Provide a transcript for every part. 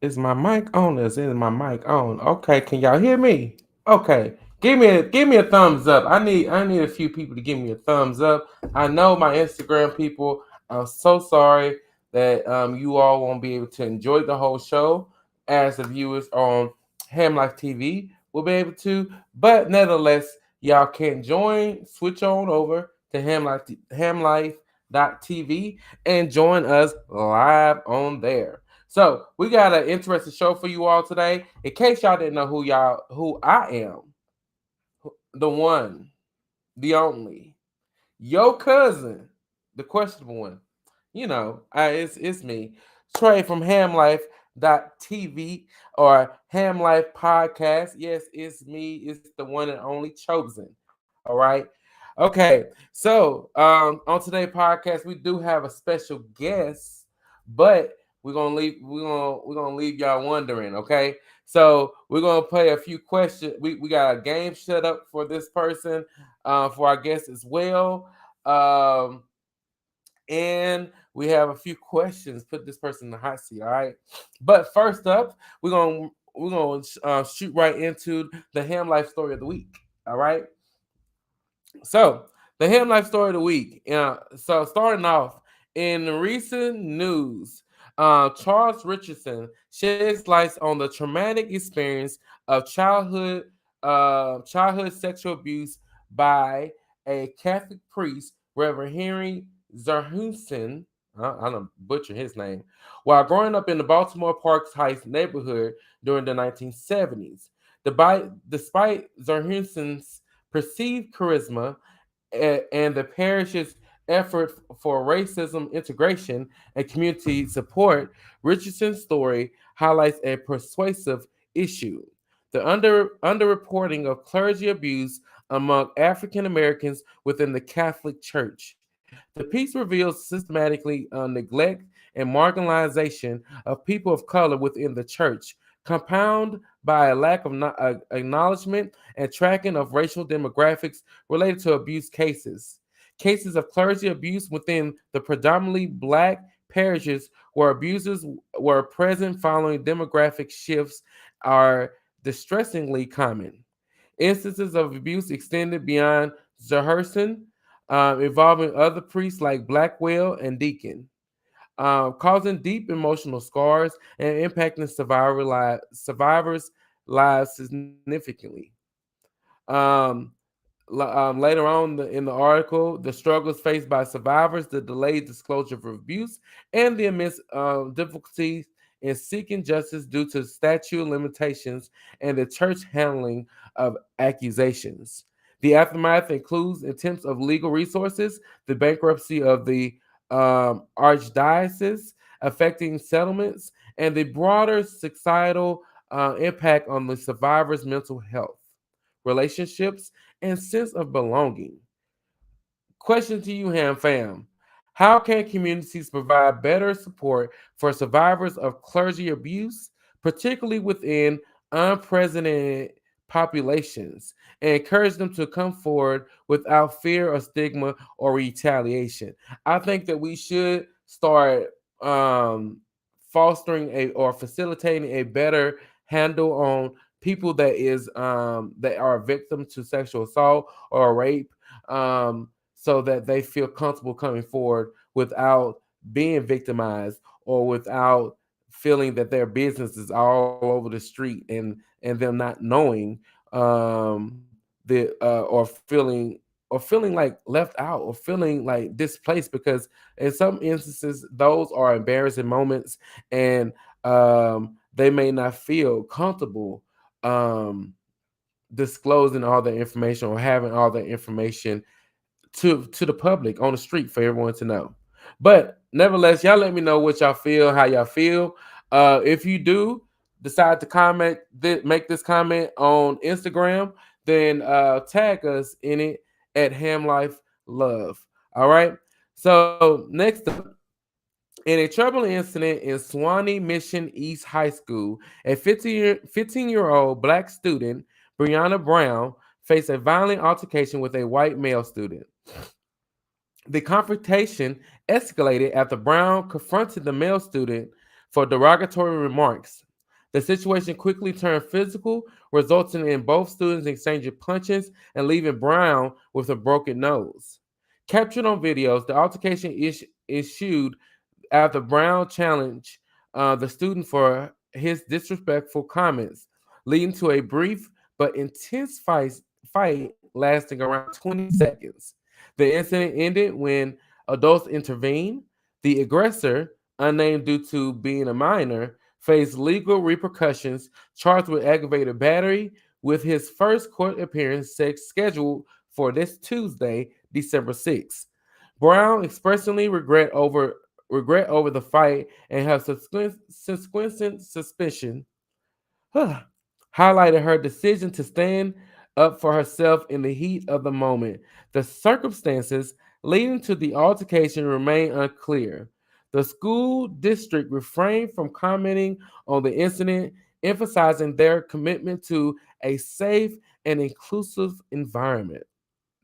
Is my mic on? Is my mic on? Okay, can y'all hear me? Okay. Give me a thumbs up. I need a few people to give me a thumbs up. I know my Instagram people. I'm so sorry that you all won't be able to enjoy the whole show as the viewers on Ham Life TV will be able to. But nevertheless, y'all can join. Switch on over to hamlife.tv and join us live on there. So we got an interesting show for you all today. In case y'all didn't know who I am, the one, the only, your cousin, the questionable one. It's me, Trey from HamLife.tv or Ham Life Podcast. Yes, it's me. It's the one and only chosen. All right. Okay. So on today's podcast, we do have a special guest, but we're gonna leave y'all wondering. Okay. So we're gonna play a few questions. We got a game set up for this person, for our guest as well. Um, and we have a few questions. Put this person in the hot seat. All right. But first up, we're gonna shoot right into the Ham Life story of the week. All right. So the Ham Life story of the week. So starting off in recent news, Charles Richardson sheds light on the traumatic experience of childhood sexual abuse by a Catholic priest, Reverend Henry Zerhusen. I don't butcher his name. While growing up in the Baltimore Park Heights neighborhood during the 1970s, despite Zerhusen's perceived charisma and the parish's effort for racism integration and community support, Richardson's story highlights a persuasive issue: the underreporting of clergy abuse among African Americans within the Catholic Church. The piece reveals systematically neglect and marginalization of people of color within the church, compounded by a lack of acknowledgement and tracking of racial demographics related to abuse cases. Cases of clergy abuse within the predominantly black parishes where abusers were present following demographic shifts are distressingly common. Instances of abuse extended beyond Zeherson, involving other priests like Blackwell and Deacon, causing deep emotional scars and impacting survivors' lives significantly. Um, Later on in the article, the struggles faced by survivors, the delayed disclosure of abuse, and the immense difficulties in seeking justice due to statute limitations and the church handling of accusations. The aftermath includes attempts of legal resources, the bankruptcy of the archdiocese, affecting settlements, and the broader societal impact on the survivors' mental health, relationships, and sense of belonging. Question to you, Ham Fam. How can communities provide better support for survivors of clergy abuse, particularly within unprecedented populations, and encourage them to come forward without fear of stigma or retaliation? I think that we should start um, fostering a or facilitating a better handle on people that are victim to sexual assault or rape, so that they feel comfortable coming forward without being victimized or without feeling that their business is all over the street and them not knowing the or feeling like left out or feeling like displaced, because in some instances those are embarrassing moments, and they may not feel comfortable um disclosing all the information or having all the information to the public on the street for everyone to know. But nevertheless, y'all let me know what y'all feel, how y'all feel. If you do decide to make this comment on Instagram, then tag us in it at Ham Life Love. All right. So next up, in a troubling incident in Swanee Mission East High School, a 15-year-old black student, Brianna Brown, faced a violent altercation with a white male student. The confrontation escalated after Brown confronted the male student for derogatory remarks. The situation quickly turned physical, resulting in both students exchanging punches and leaving Brown with a broken nose. Captured on videos, the altercation issued after Brown challenged the student for his disrespectful comments, leading to a brief but intense fight lasting around 20 seconds. The incident ended when adults intervened. The aggressor, unnamed due to being a minor, faced legal repercussions, charged with aggravated battery, with his first court appearance scheduled for this Tuesday, December 6th. Brown expressly regret over the fight and her subsequent suspension highlighted her decision to stand up for herself in the heat of the moment. The circumstances leading to the altercation remain unclear. The school district refrained from commenting on the incident, emphasizing their commitment to a safe and inclusive environment.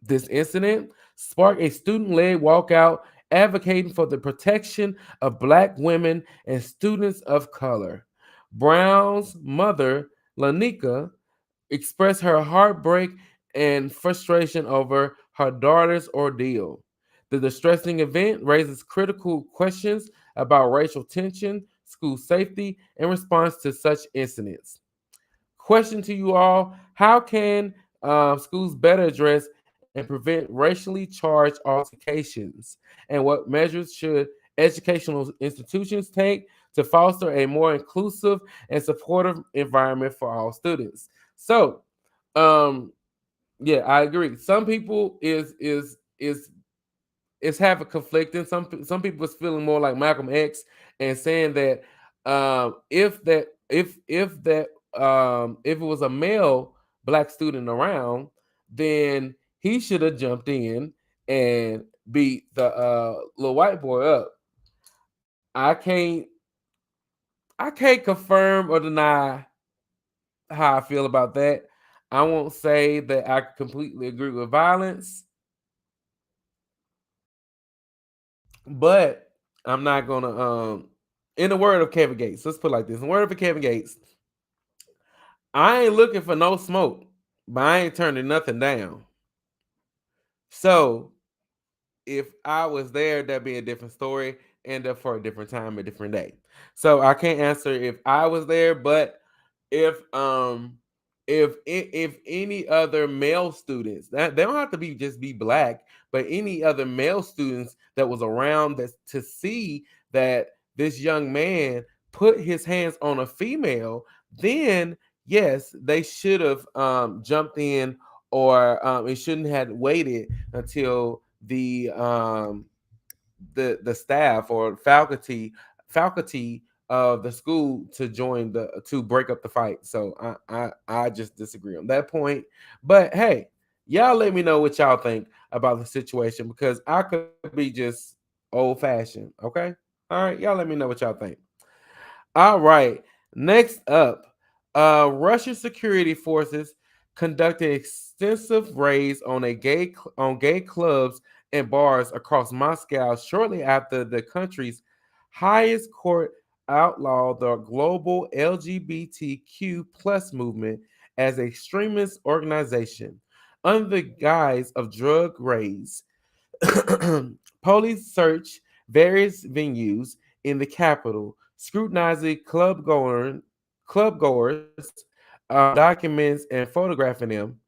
This incident sparked a student led walkout advocating for the protection of Black women and students of color. Brown's mother, Lanika, expressed her heartbreak and frustration over her daughter's ordeal. The distressing event raises critical questions about racial tension, school safety, and response to such incidents. Question to you all: how can schools better address and prevent racially charged altercations? And what measures should educational institutions take to foster a more inclusive and supportive environment for all students? So, um, yeah, I agree. Some people is having conflicting. Some people is feeling more like Malcolm X and saying that if it was a male Black student around, then he should have jumped in and beat the little white boy up. I can't I can't confirm or deny how I feel about that. I won't say that I completely agree with violence, but I'm not gonna in the word of Kevin Gates, let's put it like this. In the word of Kevin Gates, I ain't looking for no smoke, but I ain't turning nothing down. So if I was there, that'd be a different story and up for a different time, a different day. So I can't answer if I was there, but if um if any other male students, that they don't have to be just be Black, but any other male students that was around that to see that this young man put his hands on a female, then yes, they should have jumped in, or it shouldn't have waited until the staff or faculty of the school to join the to break up the fight. So I just disagree on that point. But hey, y'all let me know what y'all think about the situation, because I could be just old fashioned. Okay. All right, y'all let me know what y'all think. All right. Next up, Russian security forces conducted extensive raids on on gay clubs and bars across Moscow shortly after the country's highest court outlawed the global LGBTQ plus movement as an extremist organization under the guise of drug raids. Police searched various venues in the capital, scrutinizing club goers, documents, and photographing them.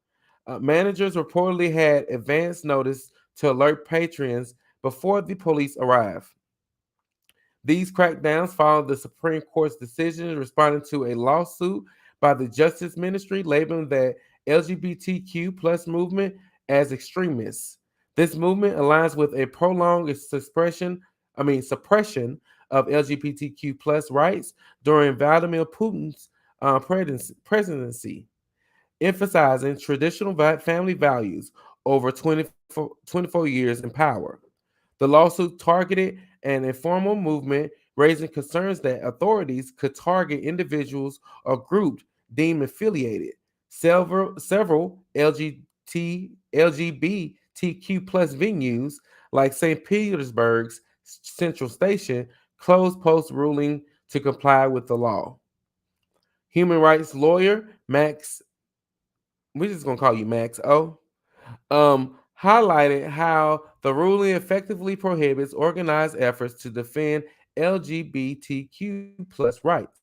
Managers reportedly had advance notice to alert patrons before the police arrived. These crackdowns followed the Supreme Court's decision responding to a lawsuit by the Justice Ministry labeling the LGBTQ plus movement as extremists. This movement aligns with a prolonged suppression of LGBTQ plus rights during Vladimir Putin's presidency, emphasizing traditional family values over 24 years in power. The lawsuit targeted an informal movement, raising concerns that authorities could target individuals or groups deemed affiliated. Several LGBTQ plus venues, like St. Petersburg's Central Station, closed post ruling to comply with the law. Human rights lawyer Max, we're just gonna call you Max O, highlighted how the ruling effectively prohibits organized efforts to defend LGBTQ plus rights.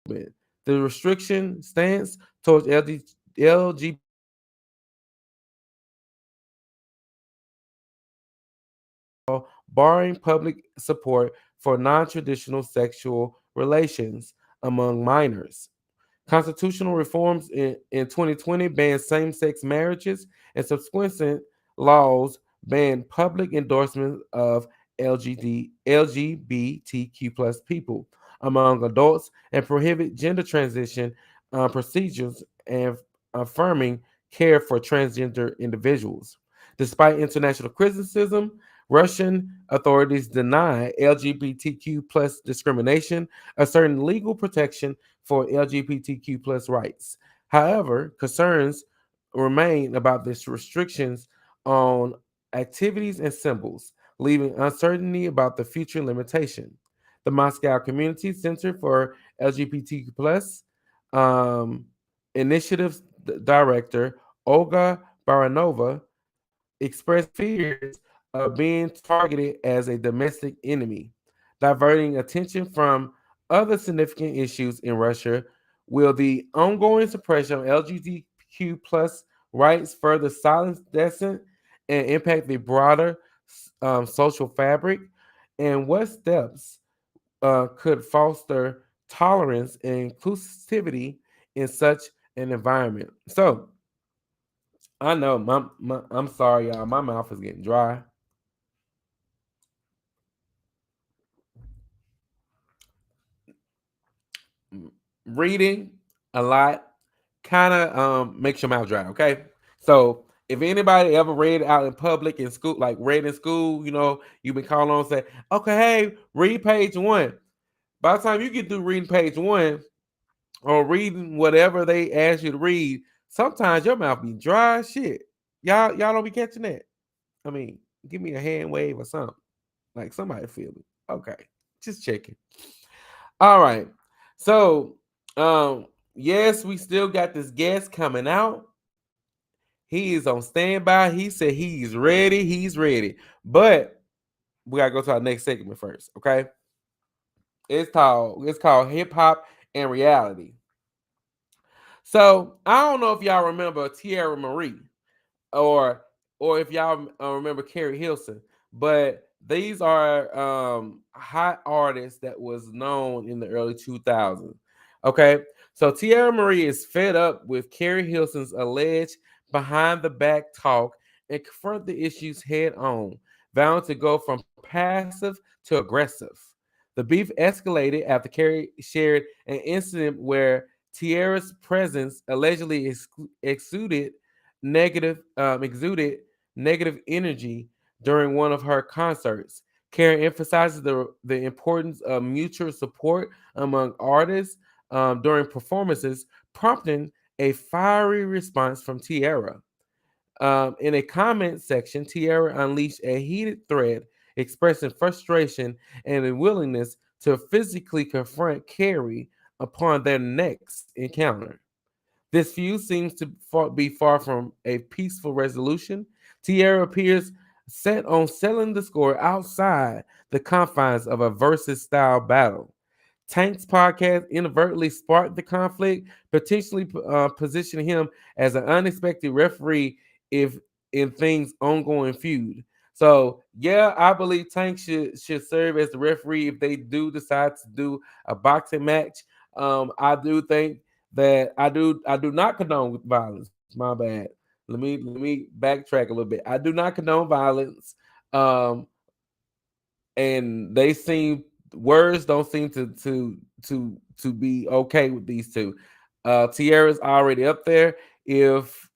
The restriction stance towards LGBTQ barring public support for non-traditional sexual relations among minors. Constitutional reforms in 2020 banned same sex marriages, and subsequent laws banned public endorsement of LGBTQ plus people among adults and prohibit gender transition procedures and affirming care for transgender individuals. Despite international criticism, Russian authorities deny LGBTQ plus discrimination, a certain legal protection for LGBTQ plus rights. However, concerns remain about these restrictions on activities and symbols, leaving uncertainty about the future limitation. The Moscow Community Center for LGBTQ plus um, initiatives director Olga Baranova expressed fears of being targeted as a domestic enemy, diverting attention from other significant issues in Russia. Will the ongoing suppression of LGBTQ plus rights further silence dissent and impact the broader social fabric? And what steps could foster tolerance and inclusivity in such an environment? So, I know I'm sorry, y'all. My mouth is getting dry. Reading a lot kind of makes your mouth dry. Okay, so if anybody ever read out in public in school, like read in school, you've been called on and say, okay, hey, read page one. By the time you get through reading page one or reading whatever they ask you to read, sometimes your mouth be dry as shit. Y'all don't be catching that. I mean, give me a hand wave or something. Like somebody feel me. Okay. Just checking. All right. So, yes, we still got this guest coming out. He is on standby. He said he's ready. He's ready. But we gotta go to our next segment first. Okay. It's called hip hop and reality. So I don't know if y'all remember Tierra Marie or if y'all remember Carrie Hilson, but these are hot artists that was known in the early 2000s. Okay, so Tierra Marie is fed up with Carrie Hilson's alleged behind the back talk and confront the issues head on, vowing to go from passive to aggressive. The beef escalated after Carrie shared an incident where Tierra's presence allegedly exuded negative energy during one of her concerts. Karen emphasizes the importance of mutual support among artists during performances, prompting a fiery response from Tierra. In a comment section, Tierra unleashed a heated thread expressing frustration and a willingness to physically confront Carrie upon their next encounter. This feud seems to be far from a peaceful resolution. Tierra appears set on selling the score outside the confines of a versus style battle. Tank's podcast inadvertently sparked the conflict, potentially positioning him as an unexpected referee if in things ongoing feud. So yeah, I believe Tank should serve as the referee if they do decide to do a boxing match. I do think that I do not condone violence. My bad. Let me backtrack a little bit. I do not condone violence. Um, and they seem words don't seem to be okay with these two. Tierra's already up there. If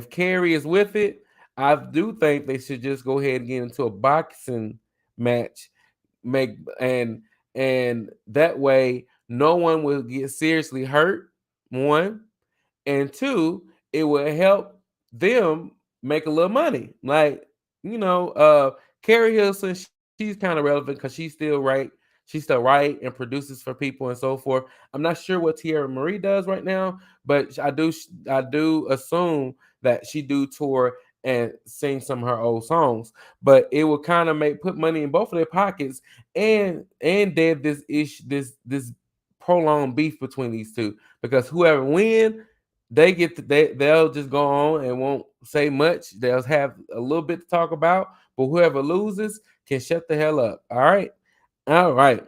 Carrie is with it, I do think they should just go ahead and get into a boxing match. Make and that way no one will get seriously hurt. One and two, it will help them make a little money. Like, you know, Carrie Hilson, she's kind of relevant because she's still write and produces for people and so forth. I'm not sure what Tierra Marie does right now, but I do assume that she do tour and sing some of her old songs. But it will kind of make put money in both of their pockets and dead this ish this prolonged beef between these two, because whoever win, they'll just go on and won't say much. They'll have a little bit to talk about, but whoever loses can shut the hell up. All right. All right.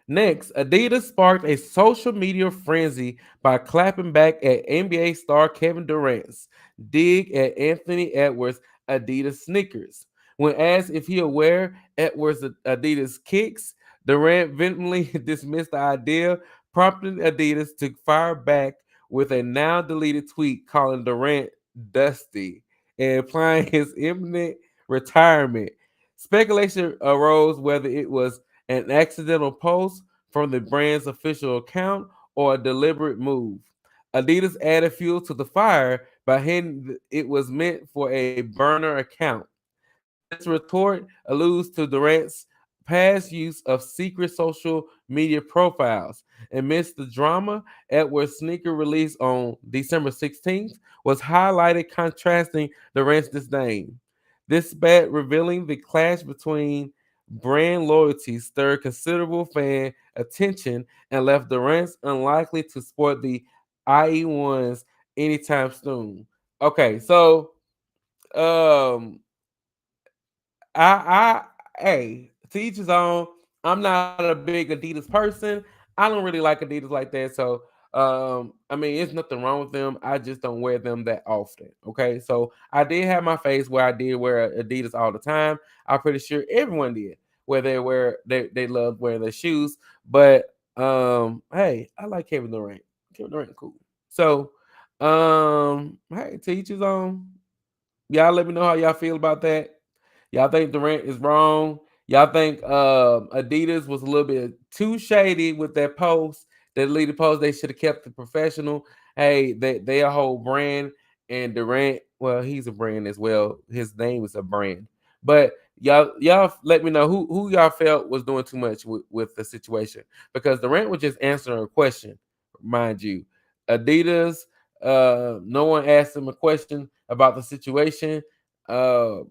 Next, Adidas sparked a social media frenzy by clapping back at NBA star Kevin Durant's dig at Anthony Edwards' Adidas sneakers. When asked if he aware Edwards' Adidas kicks, Durant vehemently dismissed the idea, prompting Adidas to fire back with a now deleted tweet calling Durant dusty and implying his imminent retirement. Speculation arose whether it was an accidental post from the brand's official account or a deliberate move. Adidas added fuel to the fire by hinting it was meant for a burner account. This retort alludes to Durant's past use of secret social media profiles. Amidst the drama, Edwards' sneaker release on December 16th was highlighted, contrasting Durant's disdain. This spat revealing the clash between brand loyalty stirred considerable fan attention and left Durant unlikely to sport the IE1s anytime soon. Okay, so um hey, to each his own. I'm not a big Adidas person. I don't really like Adidas like that. So, I mean, it's nothing wrong with them. I just don't wear them that often. Okay, so I did have my phase where I did wear Adidas all the time. I'm pretty sure everyone did, where they love wearing their shoes. But hey, I like Kevin Durant. Kevin Durant, cool. So, hey, to each his own. Y'all let me know how y'all feel about that. Y'all think Durant is wrong? Y'all think Adidas was a little bit too shady with that post, that deleted post? They should have kept it professional. Hey, they a whole brand, and Durant, well, he's a brand as well. His name is a brand. But y'all let me know who y'all felt was doing too much with the situation, because Durant was just answering a question, mind you. Adidas, no one asked him a question about the situation. Uh,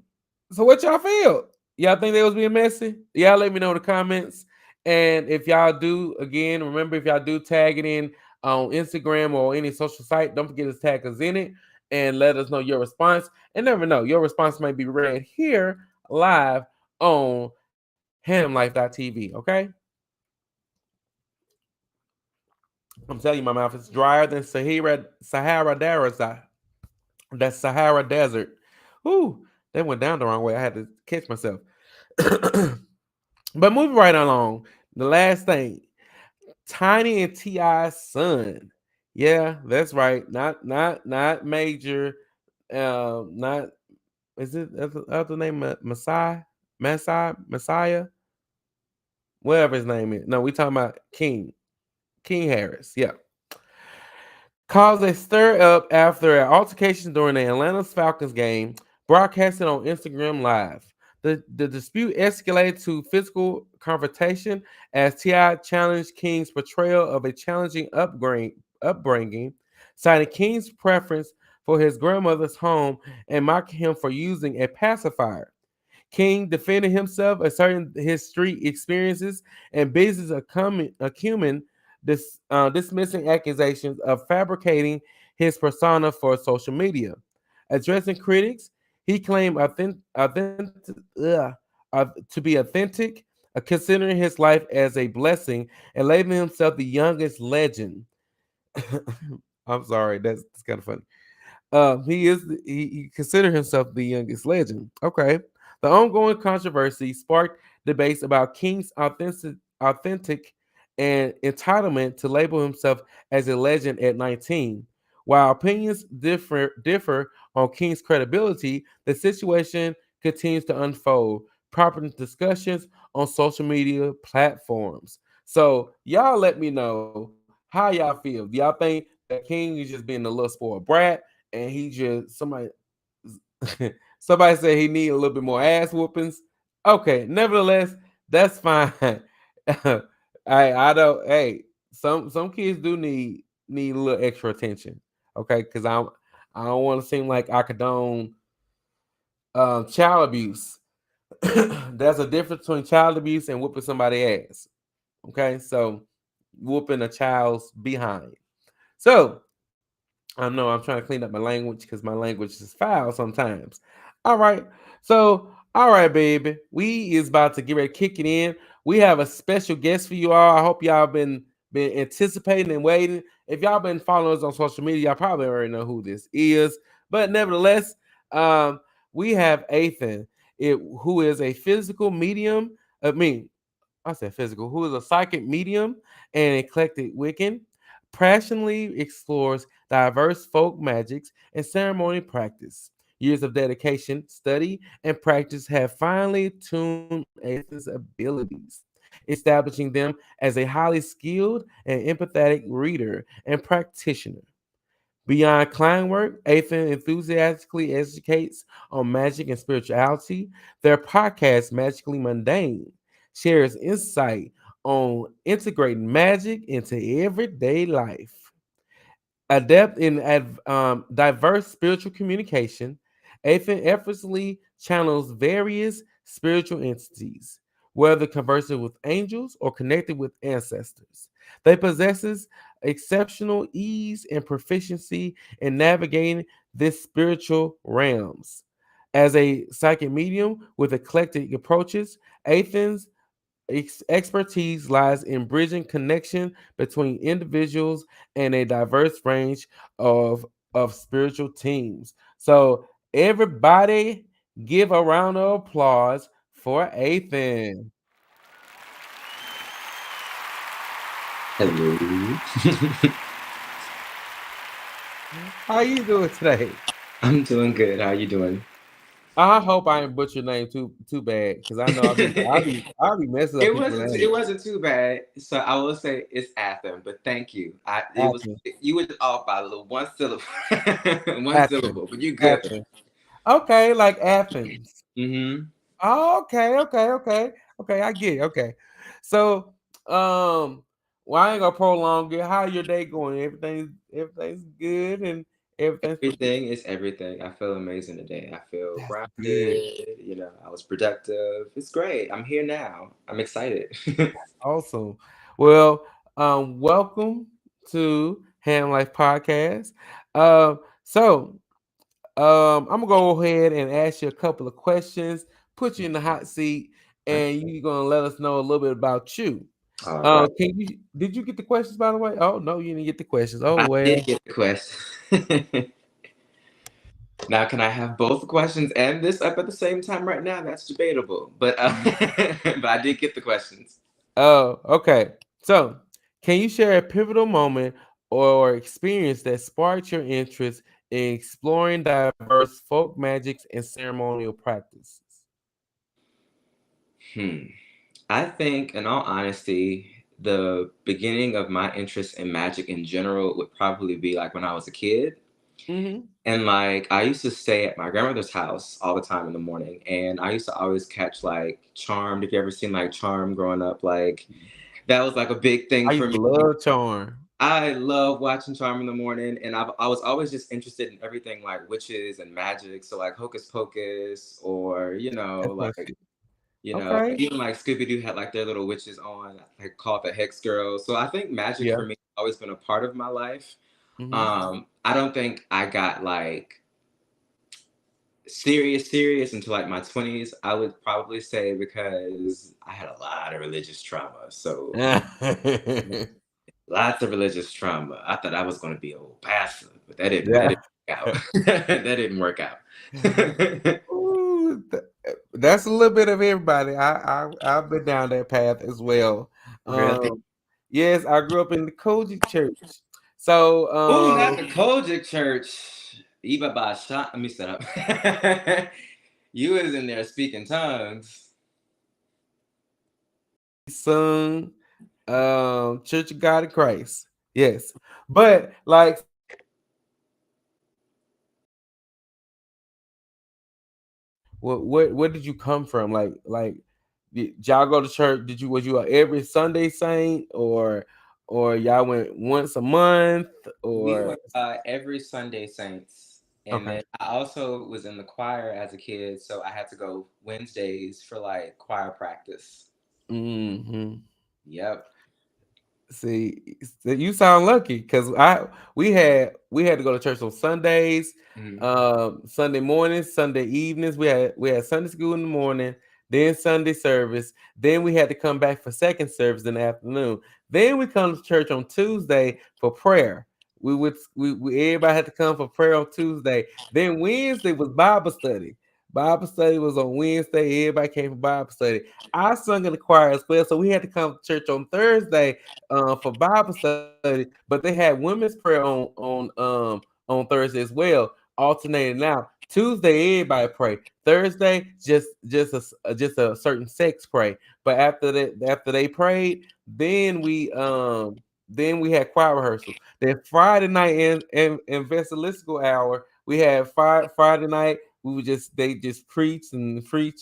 so what y'all feel? Y'all think they was being messy? Y'all let me know in the comments. And if y'all do, again, remember, if y'all do tag it in on Instagram or any social site, don't forget to tag us in it and let us know your response. And never know, your response might be read here live on HamLife.tv. Okay? I'm telling you, my mouth is drier than Sahara Desert. That Sahara Desert. Ooh, that went down the wrong way. I had to catch myself. But moving right along, the last thing, Tiny and Ti's son. Yeah, that's right. Not Major. Not is it other name Messiah, whatever his name is. No, we talking about King Harris. Yeah, caused a stir up after an altercation during the Atlanta Falcons game, broadcasted on Instagram Live. The dispute escalated to physical confrontation as T.I. challenged King's portrayal of a challenging upbringing, citing King's preference for his grandmother's home and mocking him for using a pacifier. King defended himself, asserting his street experiences and business acumen, dismissing accusations of fabricating his persona for social media. Addressing critics, he claimed to be authentic, considering his life as a blessing and labeling himself the youngest legend. I'm sorry, that's kind of funny. He considered himself the youngest legend. Okay. The ongoing controversy sparked debates about King's authentic and entitlement to label himself as a legend at 19. While opinions differ on King's credibility, the situation continues to unfold, prompting discussions on social media platforms. So y'all let me know how y'all feel. Do y'all think that King is just being a little spoiled brat, and he just somebody Somebody said he need a little bit more ass whoopings. Okay, nevertheless, that's fine. I don't. Hey, some kids do need a little extra attention. Okay, because I don't want to seem like I condone child abuse. There's a difference between child abuse and whooping somebody ass. Okay, so whooping a child's behind. So I know I'm trying to clean up my language because my language is foul sometimes. All right. So, all right, baby. We is about to get ready to kick it in. We have a special guest for you all. I hope y'all been anticipating and waiting. If y'all been following us on social media, y'all probably already know who this is. But nevertheless, um, we have Ethan, who is a physical medium. I said physical, who is a psychic medium and eclectic Wiccan, passionately explores diverse folk magics and ceremony practice. Years of dedication, study, and practice have finely tuned Ethan's abilities, establishing them as a highly skilled and empathetic reader and practitioner. Beyond client work, Ethan enthusiastically educates on magic and spirituality. Their podcast, Magically Mundane, shares insight on integrating magic into everyday life. Adept in diverse spiritual communication, Ethan effortlessly channels various spiritual entities, whether conversing with angels or connected with ancestors. They possesses exceptional ease and proficiency in navigating this spiritual realms. As a psychic medium with eclectic approaches, Ethan's expertise lies in bridging connection between individuals and a diverse range of spiritual teams. So everybody give a round of applause for Ethan. Hello. How you doing today? I'm doing good. How you doing? I hope I ain't butcher your name too bad because I know I'll be messing up people's It names. wasn't too bad. So I will say it's Athen, but thank you. I it was Athens, you were off by a little one syllable, one Athens, syllable, but you good. Athens. Okay, like Athens. Mm-hmm. Oh, okay. I get it. Okay. So, well, I ain't gonna prolong it. How your day going? Everything's good and everything's Everything is everything. I feel amazing today. I feel that's good. grounded. I was productive. It's great. I'm here now. I'm excited. Awesome. Well, welcome to Ham Life Podcast. So I'm gonna go ahead and ask you a couple of questions, put you in the hot seat, and you're gonna let us know a little bit about you. All right. Can you did you get the questions by the way? Oh no, you didn't get the questions. Oh I did well. get the question. Now, can I have both questions and this up at the same time right now? That's debatable, but but I did get the questions. Oh, okay. So, can you share a pivotal moment or experience that sparked your interest in exploring diverse folk magics and ceremonial practices? Hmm. I think, in all honesty, the beginning of my interest in magic in general would probably be like when I was a kid. Mm-hmm. And like I used to stay at my grandmother's house all the time in the morning, and I used to always catch like Charmed. If you ever seen like Charmed growing up, like that was like a big thing I for used to me. love Charm. I love watching Charm in the morning, and I was always just interested in everything like witches and magic. So like Hocus Pocus, or That's my shit. Okay. even like Scooby Doo had like their little witches on, like called the Hex Girls. So I think magic Yeah. for me has always been a part of my life. Mm-hmm. I don't think I got like serious until like my 20s. I would probably say because I had a lot of religious trauma. So lots of religious trauma. I thought I was going to be a old pastor, but that Yeah. didn't work out. That didn't work out. Ooh, that's a little bit of everybody. I've been down that path as well. Really? Um, yes, I grew up in the Kojic church. So, Oh, not the Kojic church. Eva by shot. Let me set up. You was in there speaking tongues. sung Church of God in Christ. Yes. But like What did you come from? Like did y'all go to church? Was you a every Sunday saint, or y'all went once a month, We or were every Sunday Saints. And okay? then I also was in the choir as a kid, so I had to go Wednesdays for like choir practice. Hmm. Yep. See, you sound lucky because we had to go to church on Sundays, Hmm. Sunday mornings, Sunday evenings. We had Sunday school in the morning, then Sunday service. Then we had to come back for second service in the afternoon. Then we come to church on Tuesday for prayer. We everybody had to come for prayer on Tuesday. Then Wednesday was Bible study. Bible study was on Wednesday. Everybody came for Bible study. I sung in the choir as well, so we had to come to church on Thursday for Bible study, but they had women's prayer on Thursday as well, alternating now. Tuesday, everybody pray. Thursday, just a certain sex pray. But after they prayed, then we had choir rehearsal. Then Friday night in evangelistic hour, we had Friday night. They just preached and preached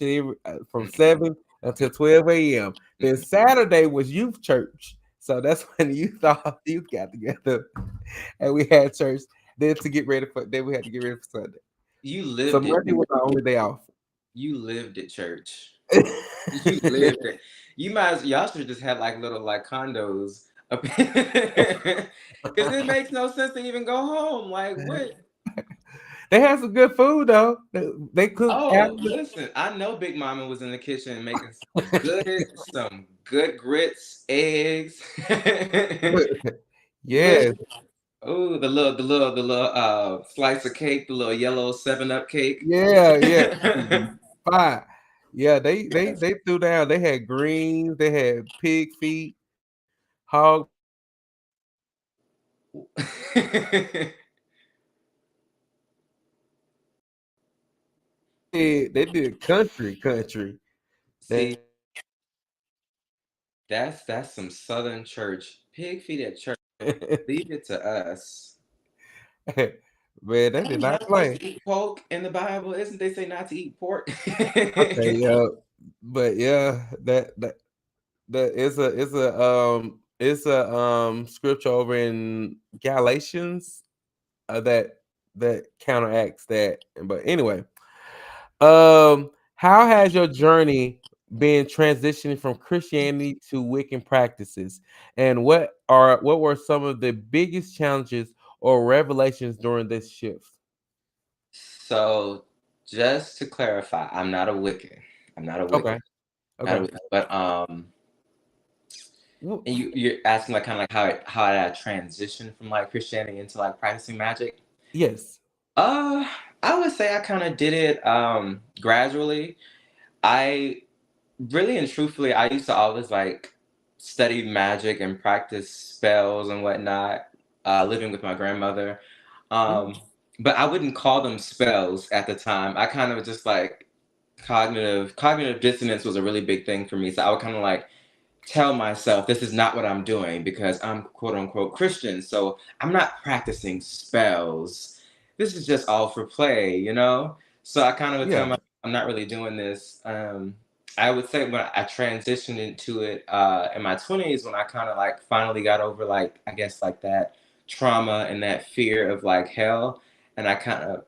from Hmm. 7 until 12 a.m. Then Hmm. Saturday was youth church. So that's when the youth got together and we had church. Then we had to get ready for Sunday. You So lived it. Monday was our only day off. You lived at church. You lived it. You might as y'all should just have like little like condos up because it makes no sense to even go home. Like what? They had some good food though. They cooked Oh, after. listen, I know Big Mama was in the kitchen making some good grits, eggs. Yes, Listen, oh, the little slice of cake, the little yellow 7 Up cake. yeah, yeah. Fine. Yeah, they Yes. they threw down. They had greens. They had pig feet, hog feet. They did country. See, That that's some Southern church. Pig feet at church. Leave it to us. man, they Are did we not not supposed play. to eat pork in the Bible? Isn't they say not to eat pork? Okay, yeah, but yeah, that is a scripture over in Galatians that counteracts that. But anyway, how has your journey been transitioning from Christianity to Wiccan practices, and what were some of the biggest challenges or revelations during this shift? So, just to clarify, I'm not a Wiccan. I'm not a Wiccan. Okay, Not a okay. Wiccan. But Well, and you're asking like kind of like how did I transition from like Christianity into like practicing magic? yes. Uh, I would say I kind of did it gradually. I really and truthfully, I used to always like study magic and practice spells and whatnot, living with my grandmother. Mhm. Um, but I wouldn't call them spells at the time. I kind of just like cognitive dissonance was a really big thing for me. So I would kind of like tell myself this is not what I'm doing because I'm quote unquote Christian. So I'm not practicing spells. This is just all for play, you know? So I kind of would tell Yeah. myself I'm not really doing this. I would say when I transitioned into it in my 20s, when I kind of like finally got over like, I guess like that trauma and that fear of like hell. And I kind of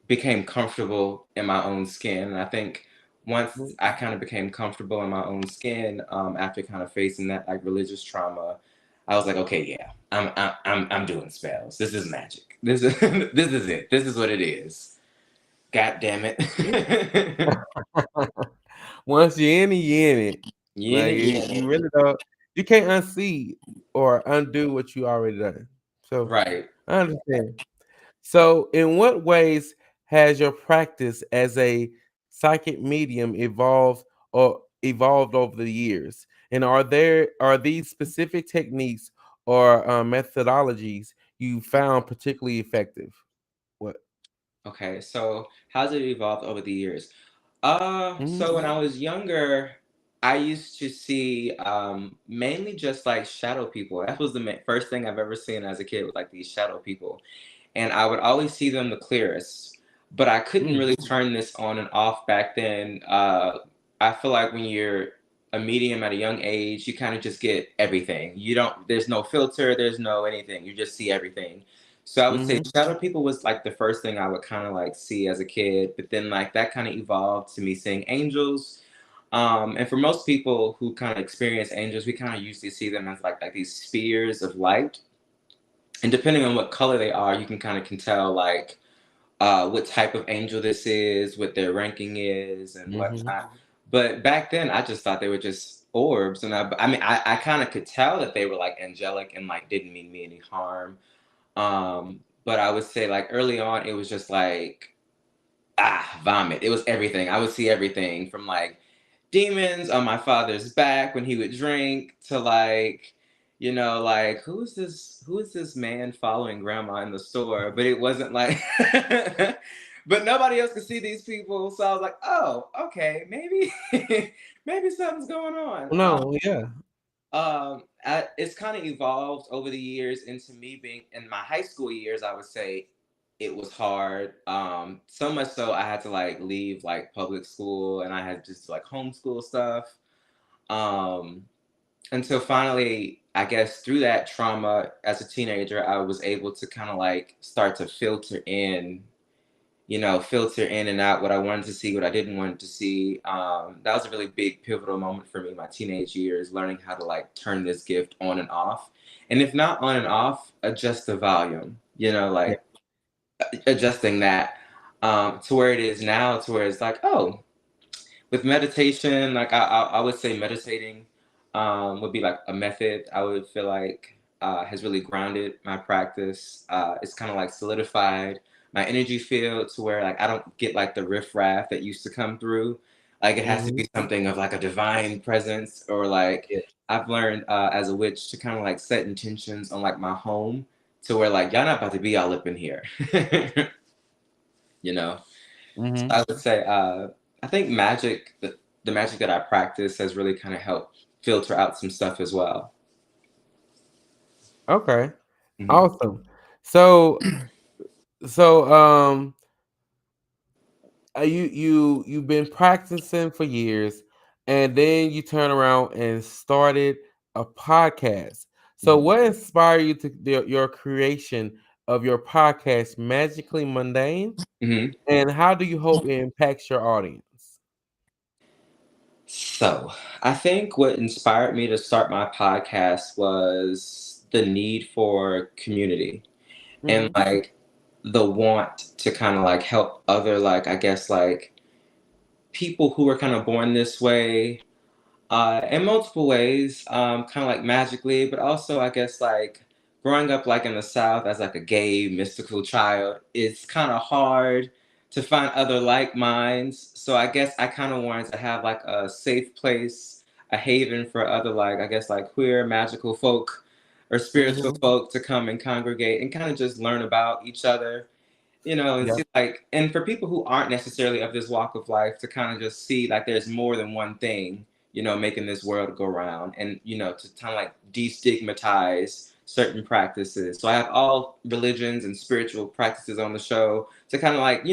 became comfortable in my own skin. And I think once I kind of became comfortable in my own skin, after kind of facing that like religious trauma, I was like, okay, yeah, I'm doing spells. This is magic. This is this is it. This is what it is. God damn it. Once you're in it, you're in it. Yeah, Like yeah. you really don't. You can't unsee or undo what you already done. So Right. I understand. So, in what ways has your practice as a psychic medium evolved over the years? And are these specific techniques or methodologies you found particularly effective? What? Okay, so how's it evolved over the years? Mhm. So when I was younger, I used to see mainly just like shadow people. That was the first thing I've ever seen as a kid was like these shadow people, and I would always see them the clearest. but I couldn't Mm. really turn this on and off back then. I feel like when you're a medium at a young age, you kind of just get everything. You don't, there's no filter, there's no anything. You just see everything. So I would say Mm-hmm. shadow people was like the first thing I would kind of like see as a kid, but then like that kind of evolved to me seeing angels. And for most people who kind of experience angels, we kind of usually see them as like these spheres of light. And depending on what color they are, you can tell like what type of angel this is, what their ranking is, and Mm-hmm. whatnot. But back then, I just thought they were just orbs, and I mean, I kind of could tell that they were like angelic and like didn't mean me any harm. But I would say like early on, it was just like vomit. It was everything. I would see everything from like demons on my father's back when he would drink to like, like who is this man following grandma in the store? But it wasn't like but nobody else could see these people. So I was like, oh, okay, maybe maybe something's going on. No, yeah. It's kind of evolved over the years into me being in my high school years. I would say it was hard. So much so I had to like leave like public school and I had just like homeschool stuff. Um, until finally, I guess through that trauma as a teenager, I was able to kind of like start to filter in and out what I wanted to see, what I didn't want to see. That was a really big pivotal moment for me in my teenage years, learning how to like turn this gift on and off. And if not on and off, adjust the volume, Yeah. like adjusting that to where it is now, to where it's like, oh, with meditation, like I would say meditating would be like a method I would feel like has really grounded my practice. It's kind of like solidified my energy field to where like I don't get like the riffraff that used to come through. Like it has to Mm-hmm. be something of like a divine presence or like Yeah. I've learned as a witch to kind of like set intentions on like my home to where like y'all not about to be all up in here. you know. Mm-hmm. I would say I think the magic that I practice has really kind of helped filter out some stuff as well. Okay. Hmm. Awesome. So so you've been practicing for years, and then you turn around and started a podcast. So Hmm. what inspired you to your creation of your podcast, Magically Mundane, Hmm. and how do you hope it impacts your audience? So I think what inspired me to start my podcast was the need for community and Mm-hmm. like the want to kind of like help other like I guess like people who are kind of born this way in multiple ways, kind of like magically, but also I guess like growing up like in the South as like a gay mystical child, it's kind of hard to find other like minds. So I guess I kind of wanted to have like a safe place, a haven for other like I guess like queer magical folk or spiritual Mm-hmm. folk to come and congregate and kind of just learn about each other, and Yep. see like, and for people who aren't necessarily of this walk of life to kind of just see like there's more than one thing, making this world go round, and to kind of like destigmatize certain practices. So I have all religions and spiritual practices on the show to kind of like,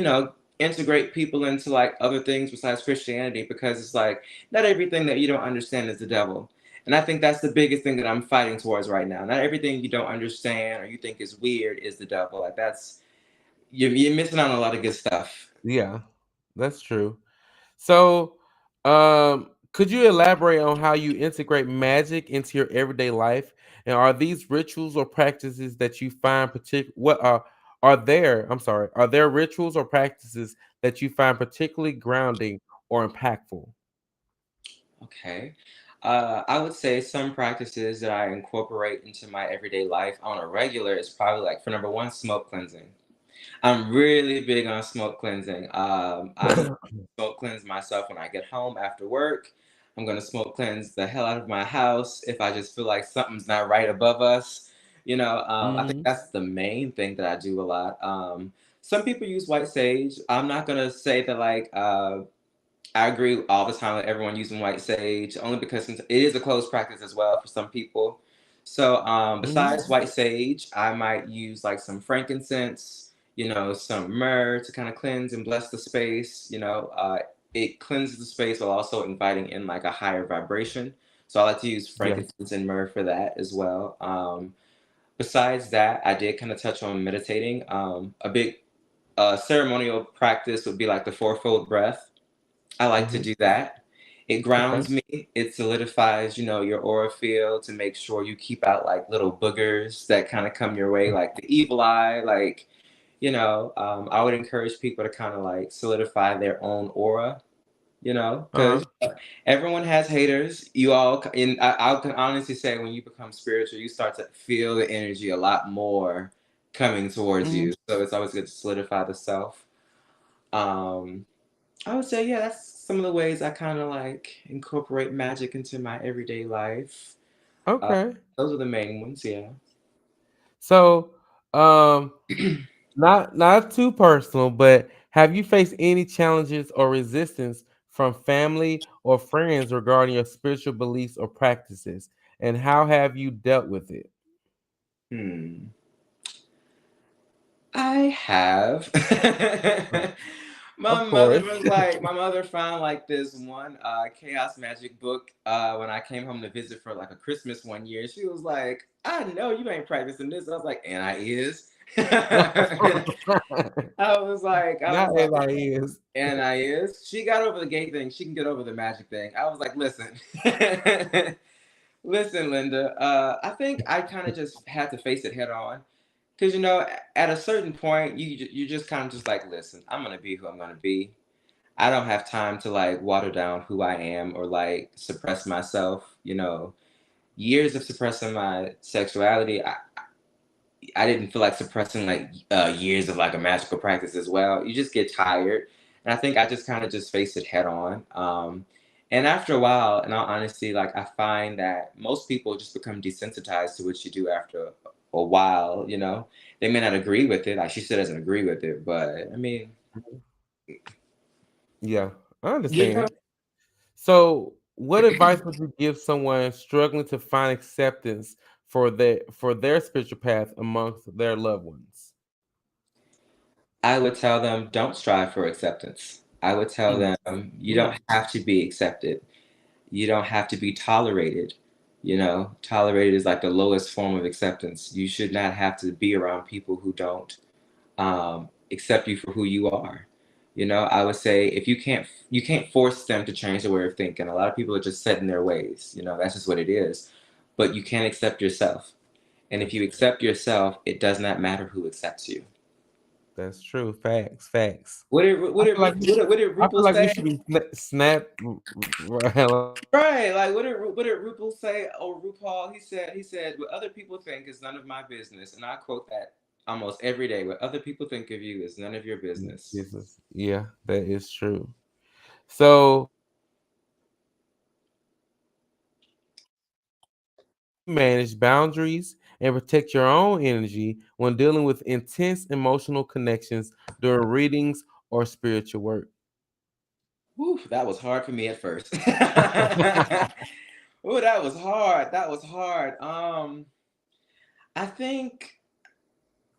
integrate people into like other things besides Christianity, because it's like not everything that you don't understand is the devil. And I think that's the biggest thing that I'm fighting towards right now. Not everything you don't understand or you think is weird is the devil. Like that's you're missing out on a lot of good stuff. Yeah, that's true. So, could you elaborate on how you integrate magic into your everyday life? And are these rituals or practices that you find what are there? I'm sorry, are there rituals or practices that you find particularly grounding or impactful? Okay. I would say some practices that I incorporate into my everyday life on a regular is probably like for number one, smoke cleansing. I'm really big on smoke cleansing. I'm smoke cleanse myself when I get home after work. I'm gonna smoke cleanse the hell out of my house if I just feel like something's not right above us. I think Hmm. that's the main thing that I do a lot. Some people use white sage. I'm not gonna say that like I agree all the time with everyone using white sage, only because it is a closed practice as well for some people. So, Hmm. besides white sage, I might use like some frankincense, some myrrh to kind of cleanse and bless the space. It cleanses the space while also inviting in like a higher vibration. So I like to use Yes. frankincense and myrrh for that as well. Besides that, I did kind of touch on meditating. A big ceremonial practice would be like the fourfold breath. I like to Hmm. do that. It Okay. grounds me. It solidifies, your aura field to make sure you keep out like little boogers that kind of come your way, like the evil eye. Like, I would encourage people to kind of like solidify their own aura, because Uh-huh. everyone has haters. You all, and I can honestly say, when you become spiritual, you start to feel the energy a lot more coming towards Hmm. you. So it's always good to solidify the self. Um, I would say, yeah, that's some of the ways I kind of like incorporate magic into my everyday life. Uh, Okay. those are the main ones, yeah. So, um, not too personal, but have you faced any challenges or resistance from family or friends regarding your spiritual beliefs or practices? And how have you dealt with it? Hmm. I have. Of course. My mother found like this one chaos magic book when I came home to visit for like a Christmas one year. She was like, I know you ain't practicing this. I was like, and I is. I Not was like, everybody is. and I is. She got over the gay thing. She can get over the magic thing. I was like, listen, listen, Linda. I think I kind of just had to face it head on. Because at a certain point, you just kind of just like, listen, I'm gonna be who I'm gonna be. I don't have time to like water down who I am or like suppress myself. Years of suppressing my sexuality, I didn't feel like suppressing like years of like a magical practice as well. You just get tired, and I think I just kind of just face it head on. And after a while, in all honesty, like I find that most people just become desensitized to what you do after a while. They may not agree with it. Like she still doesn't agree with it, but I mean, Yeah, I you know, understand. So, what advice would you give someone struggling to find acceptance for their spiritual path amongst their loved ones? I would tell them don't strive for acceptance. I would tell Mm. them you don't Mm. have to be accepted. You don't have to be tolerated. Tolerated is like the lowest form of acceptance. You should not have to be around people who don't accept you for who you are. I would say if you can't force them to change their way of thinking. A lot of people are just set in their ways. That's just what it is. But you can accept yourself, and if That's you true. accept yourself, it does not matter who accepts you. That's true. Facts. Facts. What did I what did feel like what did, what did I feel RuPaul like we say? should be snap. Right, like what did RuPaul say? Oh, RuPaul, he said, "What other people think is none of my business," and I quote that almost every day. What other people think of you is none of your business. Business. Yeah, that is true. So, how do you manage boundaries and protect your own energy when dealing with intense emotional connections during readings or spiritual work? Whew, that was hard for me at first. Oh, that was hard. That was hard. I think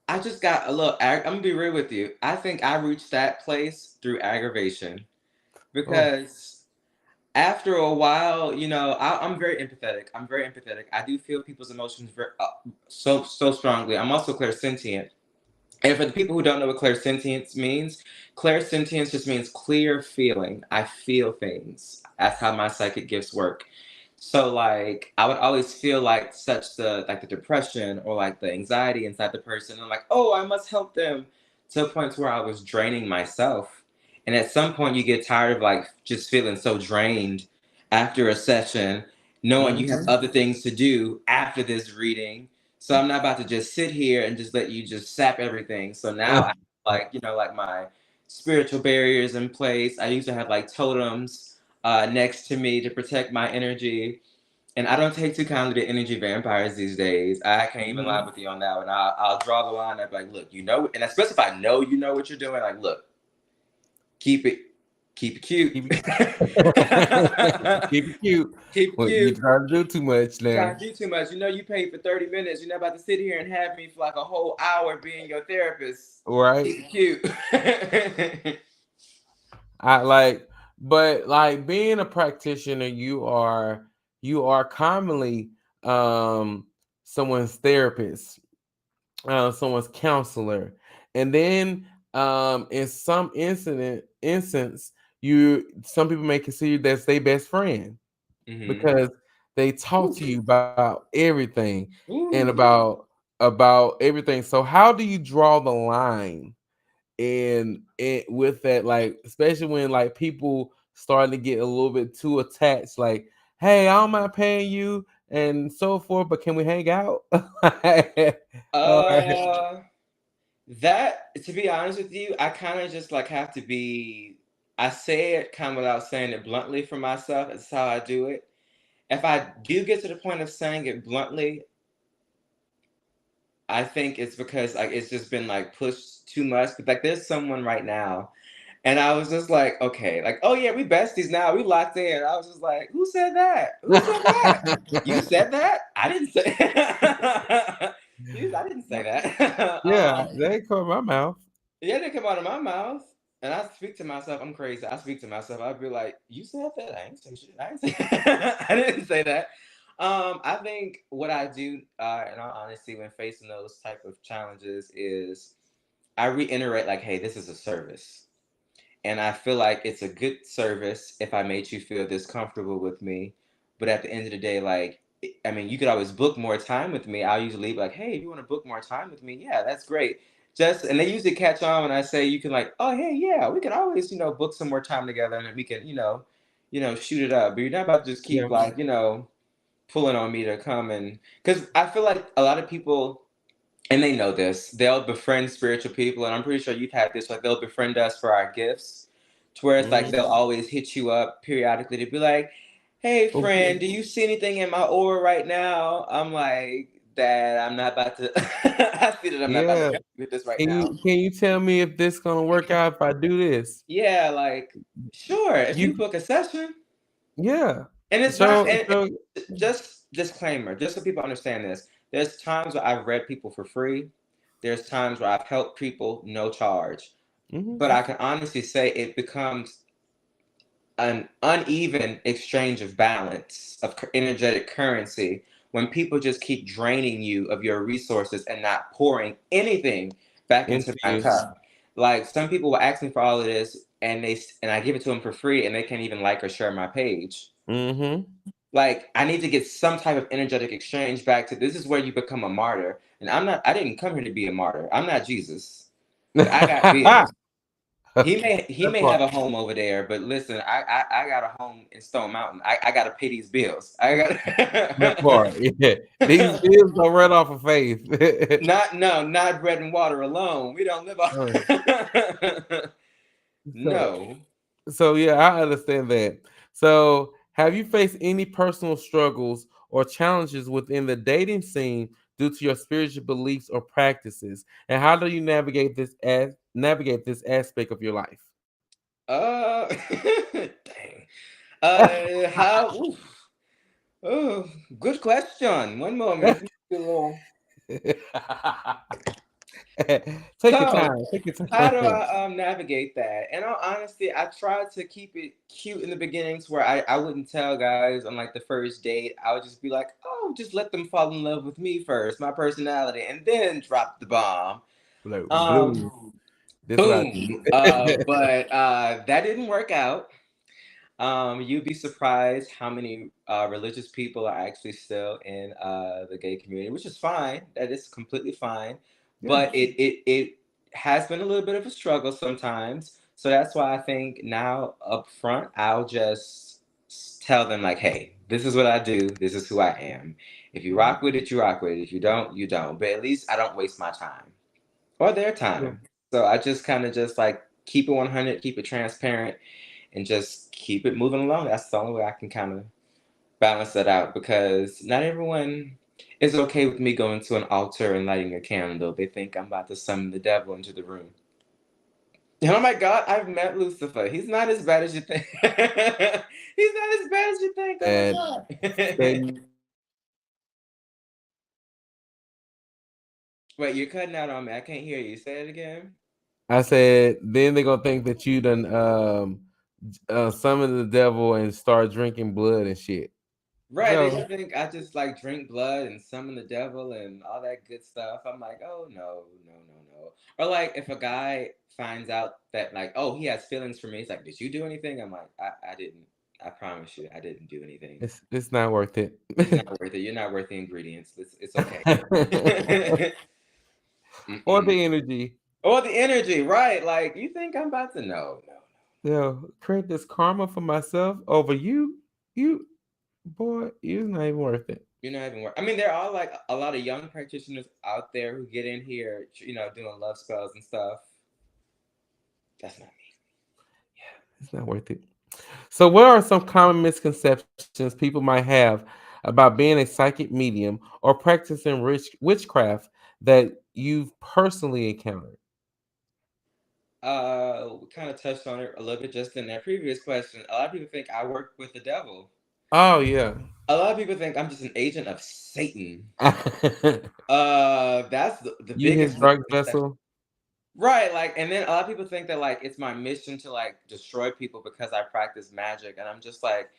I just got a little. I'm gonna be real with you. I think I reached that place through aggravation Oh, because after a while, I'm very empathetic. I'm very empathetic. I do feel people's emotions so strongly. I'm also clairsentient. And for the people who don't know what clairsentience just means clear feeling. I feel things. That's how my psychic gifts work. So like I would always feel like such the depression or like the anxiety inside the person. I'm like, oh, I must help them to a point where I was draining myself. And at some point you get tired of like just feeling so drained after a session, knowing you have mm-hmm. other things to do after this reading. So I'm not about to just sit here and just let you just sap everything. So now I like, like my spiritual barriers in place. I used to have like totems next to me to protect my energy. And I don't take too kindly to energy vampires these days. I can't even lie with you on that one. I'll draw the line. I'll be like, look, and especially if I know you know what you're doing, like, look, keep it. Keep it cute. Keep it keep it cute. Keep it Well, you cute. trying to do too much You now. trying to do too much. You know you paid for 30 minutes. You're not about to sit here and have me for like a whole hour being your therapist. Right? Keep it cute. I like, but like being a practitioner, you are commonly someone's therapist, someone's counselor, and then in some instance, you some people may consider you that's their best friend Mm-hmm. because they talk to Ooh. you about everything and Ooh. about everything. So how do you draw the line and with that, like especially when like people starting to get a little bit too attached, like, hey, I don't mind paying you and so forth, but can we hang out? Or Uh, that to be honest with you, I kind of just like have to be. I say it kind of without saying it bluntly for myself. That's how I do it. If I do get to the point of saying it bluntly, I think it's because like it's just been like pushed too much. But like there's someone right now, and I was just like, okay, like oh yeah, we besties now, we locked in. I was just like, who said that? Who said that? You said that? I didn't say. I didn't say that. yeah, they caught my mouth. Yeah, they come out of my mouth, and I speak to myself. I'm crazy. I speak to myself. I'd be like, "You said that? I ain't say shit. I ain't say. I didn't say that." I think what I do, in all honesty, when facing those type of challenges, is I reiterate like, "Hey, this is a service." And I feel like it's a good service if I made you feel this comfortable with me. But at the end of the day, like, I mean, you could always book more time with me. I'll usually be like, hey, if you want to book more time with me, yeah, that's great. Just and they usually catch on when I say you can like, oh hey, yeah, we can always, book some more time together and we can, shoot it up. But you're not about to just Yeah, keep like, pulling on me to come and because I feel like a lot of people and they know this, they'll befriend spiritual people, and I'm pretty sure you've had this. Like they'll befriend us for our gifts, to where it's like they'll mhm. always hit you up periodically to be like, "Hey, Okay. friend, do you see anything in my aura right now?" I'm like, "Dad, I'm not about to. I see that I'm not about to Yeah, with this right now." can you tell me if this gonna work out if I do this? Yeah, like sure, if You you book a session, yeah. and it's not. And So just disclaimer, just so people understand this. There's times where I've read people for free. There's times where I've helped people no charge. mhm, But I can honestly say it becomes an uneven exchange of balance of energetic currency when people just keep draining you of your resources and not pouring anything back into into my you. cup. Like some people will ask me for all of this and I give it to them for free and they can't even like or share my page. Mhm. Like I need to get some type of energetic exchange back to this is where you become a martyr. And I didn't come here to be a martyr. I'm not Jesus. But I got bills. He may have part. a home over there, but listen, I got a home in Stone Mountain. I gotta pay these bills. I That got part. Yeah. These bills don't run off of faith. not bread and water alone. We don't live Oh, off so no. so yeah, I understand that. So have you faced any personal struggles or challenges within the dating scene due to your spiritual beliefs or practices? And how do you navigate this aspect of your life? Dang. How? Oof. Oh, good question. One moment. Let me do a little. Take your So, time. Take your how do time. I navigate that? And all honesty, I tried to keep it cute in the beginnings where I wouldn't tell guys on like the first date. I would just be like, oh, just let them fall in love with me first, my personality, and then drop the bomb. Bloom. Um, That's what I boom. do. But that didn't work out. You'd be surprised how many religious people are actually still in the gay community, which is fine. That is completely fine. Yeah. But it has been a little bit of a struggle sometimes. So that's why I think now up front, I'll just tell them like, hey, this is what I do. This is who I am. If you Mhm. rock with it, you rock with it. If you don't, you don't. But at least I don't waste my time or their Yeah. time. So I just kind of just like keep it 100, keep it transparent, and just keep it moving along. That's the only way I can kind of balance that out because not everyone is okay with me going to an altar and lighting a candle. They think I'm about to summon the devil into the room. Oh my God, I've met Lucifer. He's not as bad as you think. He's not as bad as you think. Oh And my God. Satan Wait, you're cutting out on me. I can't hear you. Say it again. I said, then they're gonna think that you done summon the devil and start drinking blood and shit. Right, they So just think I just like drink blood and summon the devil and all that good stuff. I'm like, oh no, no, no, no. Or like if a guy finds out that like, oh, he has feelings for me, he's like, did you do anything? I'm like, I didn't. I promise you, I didn't do anything. it's not worth it. It's not worth it. You're not worth the ingredients. It's okay. Or Mm-mm. the energy. Or the energy, right? Like you think I'm about to? No, no, no. Create this karma for myself over you. You boy, you're not even worth it. You're not even. I mean, there are like a lot of young practitioners out there who get in here, doing love spells and stuff. That's not me. It's not worth it. So, what are some common misconceptions people might have about being a psychic medium or practicing witchcraft that you've personally encountered? We kind of touched on it a little bit just in that previous question. A lot of people think I work with the devil. Oh yeah. A lot of people think I'm just an agent of Satan. That's the You his biggest dark misconception. vessel. Right, like, and then a lot of people think that like it's my mission to like destroy people because I practice magic, and I'm just like,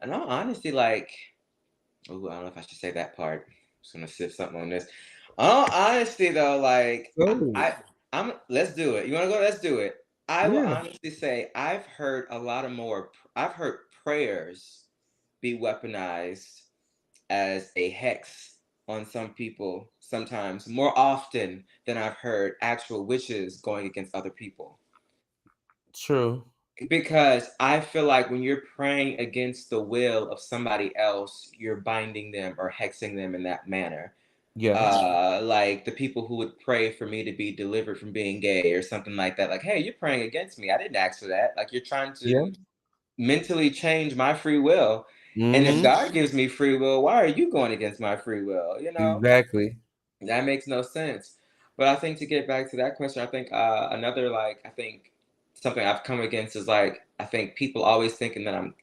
in all honesty, like, oh, I don't know if I should say that part. I'm just gonna sip something on this. All honesty, though, like, So I'm. Let's do it. You want to go? Let's do it. I will yeah, honestly say I've heard a lot of more. I've heard prayers be weaponized as a hex on some people sometimes more often than I've heard actual witches going against other people. true. Because I feel like when you're praying against the will of somebody else, you're binding them or hexing them in that manner. Yeah. Like the people who would pray for me to be delivered from being gay or something like that. Like, hey, you're praying against me. I didn't ask for that. Like, you're trying Yeah. to mentally change my free will. And if Mm-hmm. God gives me free will, why are you going against my free will? Exactly. That makes no sense. But I think to get back to that question, I think another like I think something I've come against is like I think people always thinking that I'm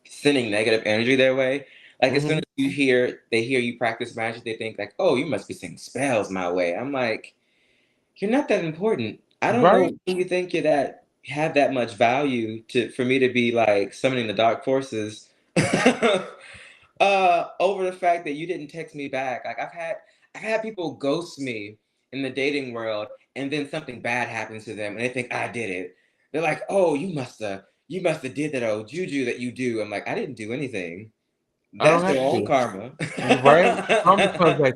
sending negative energy their way. Like as soon Mm-hmm. as they hear you practice magic, they think like, oh, you must be sending spells my way. I'm like, you're not that important. I don't know Right. when you think you're that have that much value to for me to be like summoning the dark forces. Over the fact that you didn't text me back. Like I've had people ghost me in the dating world and then something bad happens to them and they think I did it. They're like, oh, you must have did that old juju that you do. I'm like, I didn't do anything. I don't That's have your own to. karma. Right? Karma comes back.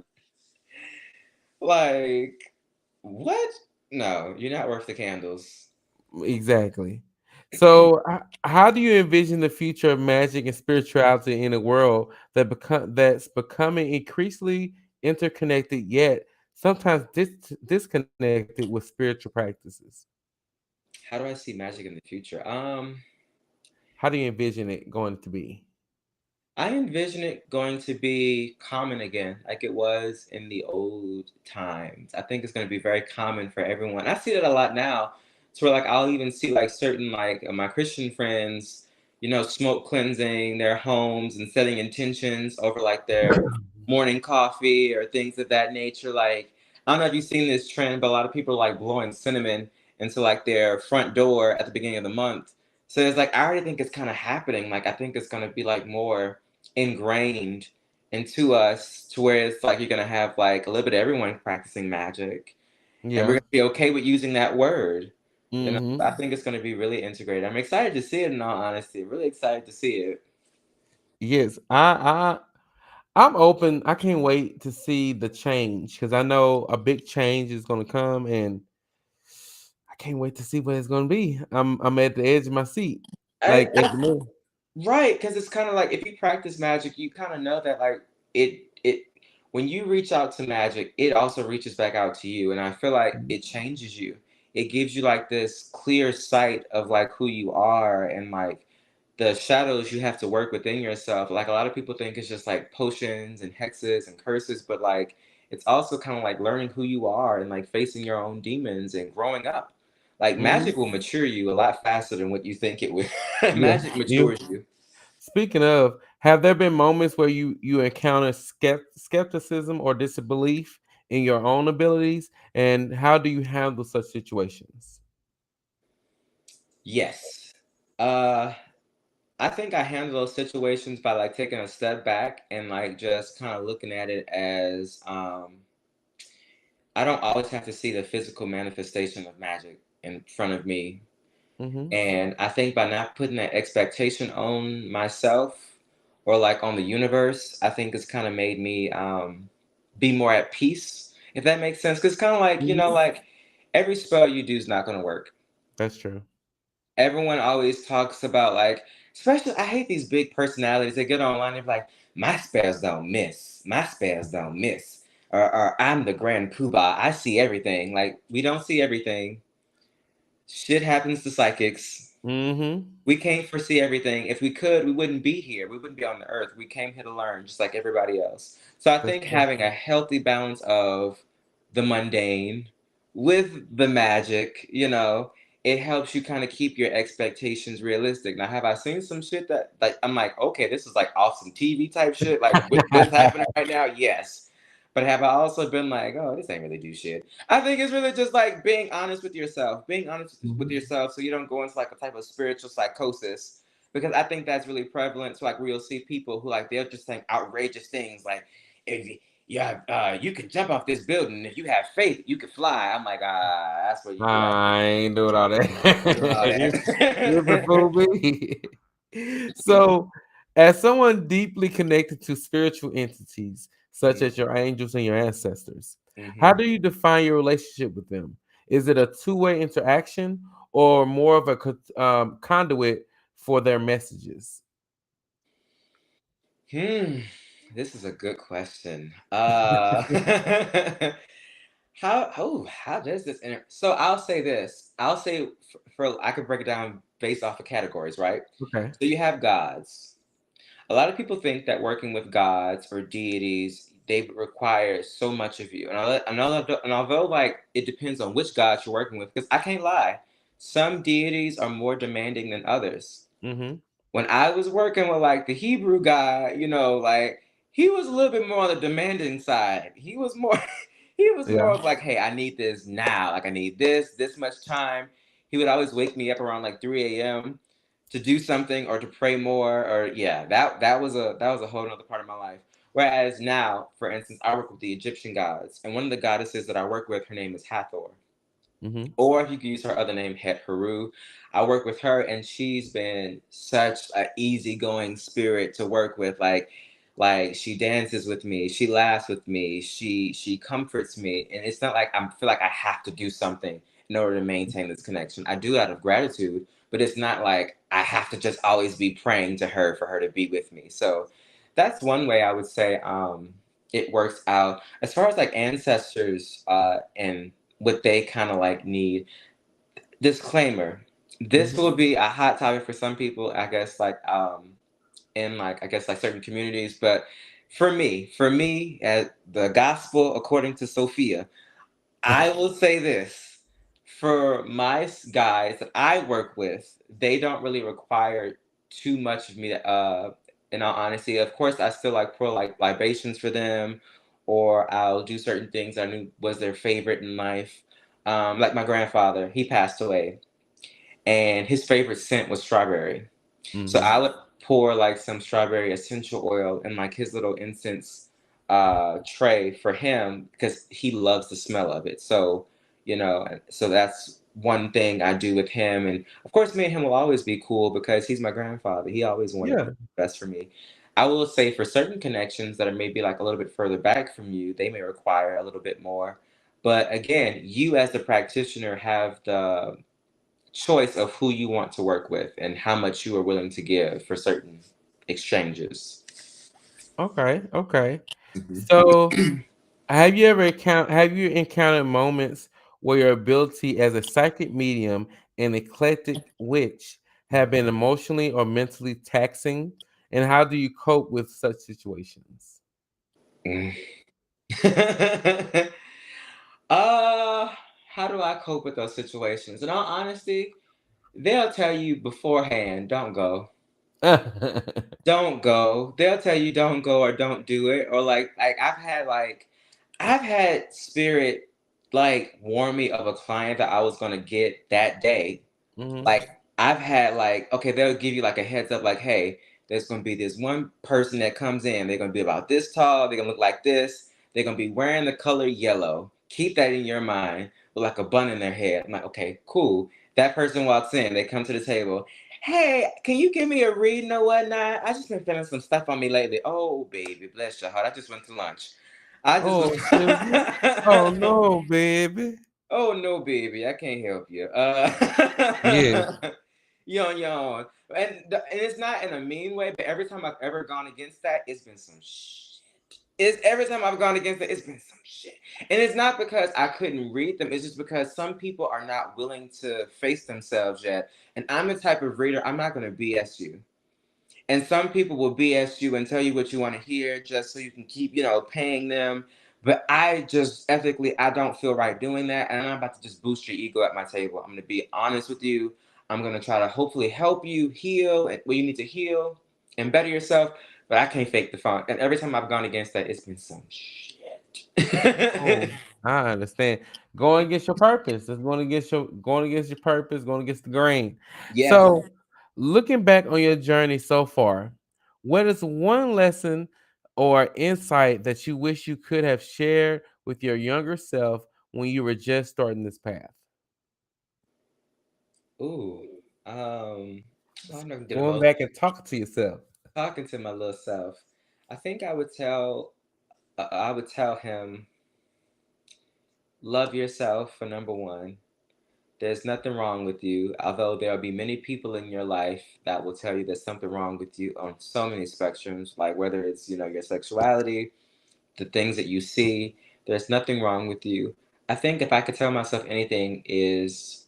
Like, what? No, you're not worth the candles. Exactly. So, how do you envision the future of magic and spirituality in a world that's becoming increasingly interconnected, yet sometimes disconnected with spiritual practices? How do I see magic in the future? How do you envision it going to be? I envision it going to be common again, like it was in the old times. I think it's going to be very common for everyone. I see that a lot now, to where like I'll even see like certain like my Christian friends, smoke cleansing their homes and setting intentions over like their morning coffee or things of that nature. Like I don't know if you've seen this trend, but a lot of people are like blowing cinnamon into like their front door at the beginning of the month. So it's like I already think it's kind of happening. Like I think it's going to be like more ingrained into us to where it's like you're gonna have like a little bit of everyone practicing magic, and we're Yeah. gonna be okay with using that word. Hmm. I think it's gonna be really integrated. I'm excited to see it. In all honesty, really excited to see it. Yes, I'm open. I can't wait to see the change because I know a big change is going to come, and I can't wait to see what it's going to be. I'm at the edge of my seat, like at the moment. Right, because it's kind of like if you practice magic, you kind of know that like it when you reach out to magic, it also reaches back out to you, and I feel like it changes you. It gives you like this clear sight of like who you are and like the shadows you have to work within yourself. Like a lot of people think it's just like potions and hexes and curses, but like it's also kind of like learning who you are and like facing your own demons and growing up. Like Mhm. magic will mature you a lot faster than what you think it will. Yeah. Magic You matures you. speaking of, have there been moments where you encounter skepticism or disbelief in your own abilities, and how do you handle such situations? Yes. Uh I think I handle those situations by like taking a step back and like just kind of looking at it as I don't always have to see the physical manifestation of magic in front of me. Mhm. And I think by not putting that expectation on myself or like on the universe, I think it's kind of made me be more at peace, if that makes sense. Because kind of like, Mhm. like every spell you do is not going to work. That's true. Everyone always talks about like, especially I hate these big personalities. They get online, they're like, my spells don't miss. My spells don't miss. Or I'm the grand poobah. I see everything. Like, we don't see everything. Shit happens to psychics. Mhm. We can't foresee everything. If we could, we wouldn't be here. We wouldn't be on the earth. We came here to learn, just like everybody else. So I That's think true. having a healthy balance of the mundane with the magic, it helps you kind of keep your expectations realistic. Now, have I seen some shit that like I'm like, okay, this is like awesome TV type shit, like what's happening right now? Yes. But have I also been like, oh, this ain't really do shit? I think it's really just like being honest with yourself, being honest with Mhm. yourself so you don't go into like a type of spiritual psychosis. Because I think that's really prevalent to like where you'll see people who like they're just saying outrageous things like if you can jump off this building if you have faith you can fly. I'm like that's where you do that. I ain't doing all Doing all that. You that. fool me. So, as someone deeply connected to spiritual entities, such as your angels and your ancestors, how Hmm. do you define your relationship with them? Is it a two-way interaction or more of a conduit for their messages? Hmm. This is a good question. How does this so I'll say this. I'll say for I could break it down based off of categories, right? Okay. So you have gods. A lot of people think that working with gods or deities, they require so much of you. And although like it depends on which gods you're working with, because I can't lie, some deities are more demanding than others. Mm-hmm. When I was working with like the Hebrew guy, like he was a little bit more on the demanding side. He was more he was Yeah. more of like, hey, I need this now. Like I need this much time. He would always wake me up around like 3 a.m. to do something or to pray more or yeah, that was a whole other part of my life. Whereas now, for instance, I work with the Egyptian gods, and one of the goddesses that I work with, her name is Hathor. Mm-hmm. Or if you could use her other name, Het Haru. I work with her, and she's been such an easygoing spirit to work with. Like she dances with me, she laughs with me, she comforts me, and it's not like I feel like I have to do something in order to maintain this connection. I do it out of gratitude, but it's not like I have to just always be praying to her for her to be with me. So that's one way I would say it works out. As far as like ancestors and what they kind of like need. Disclaimer: this Mm-hmm. will be a hot topic for some people, I guess, like in like I guess like certain communities. But for me, as the gospel according to Sophia, I will say this: for my guys that I work with, they don't really require too much of me. In all honesty, of course, I still like pour like libations for them, or I'll do certain things I knew was their favorite in life. Like my grandfather, he passed away, and his favorite scent was strawberry. So Mm-hmm. I would pour like some strawberry essential oil in like his little incense tray for him because he loves the smell of it. So that's one thing I do with him. And of course, me and him will always be cool because he's my grandfather. He always wanted Yeah. the best for me. I will say for certain connections that are maybe like a little bit further back from you, they may require a little bit more. But again, you as the practitioner have the choice of who you want to work with and how much you are willing to give for certain exchanges. Okay. Okay. Mhm. So, have you encountered moments where your ability as a psychic medium and eclectic witch have been emotionally or mentally taxing? And how do you cope with such situations? Mm. uh, how do I cope with those situations? In all honesty, they'll tell you beforehand, don't go. Don't go. They'll tell you don't go or don't do it. Or like I've had spirit like warn me of a client that I was gonna get that day. Hmm. Like I've had like, okay, they'll give you like a heads up, like, hey, there's gonna be this one person that comes in, they're gonna be about this tall, they're gonna look like this, they're gonna be wearing the color yellow. Keep that in your mind with like a bun in their head. I'm like, okay, cool. That person walks in, they come to the table. Hey, can you give me a reading or whatnot? I just been feeling some stuff on me lately. Oh, baby, bless your heart. I just went to lunch. I just was. Oh, Susan. Oh no, baby. Oh no, baby, I can't help you. Yes. Yon yon, and it's not in a mean way, but every time I've ever gone against that, it's been some shit. It's every time I've gone against it, it's been some shit, and it's not because I couldn't read them. It's just because some people are not willing to face themselves yet, and I'm the type of reader. I'm not gonna BS you. And some people will BS you and tell you what you want to hear just so you can keep, paying them. But I just ethically, I don't feel right doing that. And I'm not about to just boost your ego at my table. I'm going to be honest with you. I'm going to try to hopefully help you heal and where you need to heal and better yourself. But I can't fake the funk. And every time I've gone against that, it's been some Oh, shit. I understand. Going against your purpose. It's going against your purpose, going against the grain. Yes. So, looking back on your journey so far, what is one lesson or insight that you wish you could have shared with your younger self when you were just starting this path? Ooh. Um, oh, I'm not going to get Going emotional. back and talking to yourself. Talking to my little self. I think I would tell him, love yourself for number one. There's nothing wrong with you, although there'll be many people in your life that will tell you there's something wrong with you on so many spectrums, like whether it's, your sexuality, the things that you see, there's nothing wrong with you. I think if I could tell myself anything is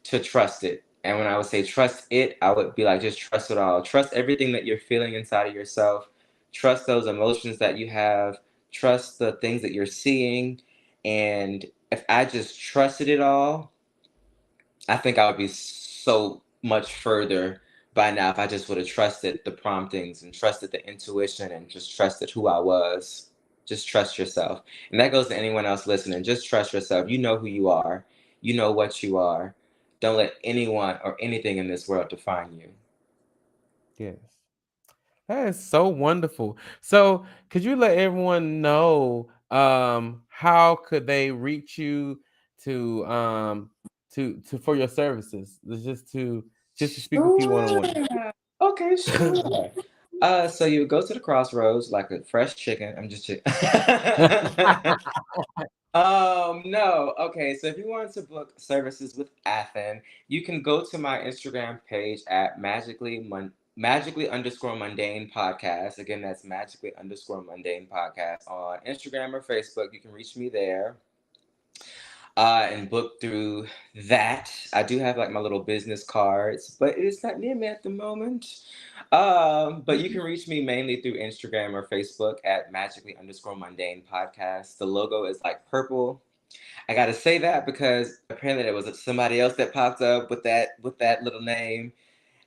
to trust it. And when I would say trust it, I would be like, just trust it all. Trust everything that you're feeling inside of yourself. Trust those emotions that you have. Trust the things that you're seeing. And if I just trusted it all, I think I would be so much further by now if I just would have trusted the promptings and trusted the intuition and just trusted who I was. Just trust yourself. And that goes to anyone else listening. Just trust yourself. You know who you are, you know what you are. Don't let anyone or anything in this world define you. Yes. That is so wonderful. So, could you let everyone know how could they reach you to to for your services? Just to speak with you one on one. Sure. Okay, sure. So you would go to the crossroads like a fresh chicken. I'm just chicken. No. Okay, so if you want to book services with Athen, you can go to my Instagram page at magically underscore mundane podcast. Again, that's magically underscore mundane podcast on Instagram or Facebook. You can reach me there and book through that. I do have like my little business cards, but it's not near me at the moment. But you can reach me mainly through Instagram or Facebook at magically underscore mundane podcast. The logo is like purple. I gotta say that because apparently there was somebody else that popped up with that little name,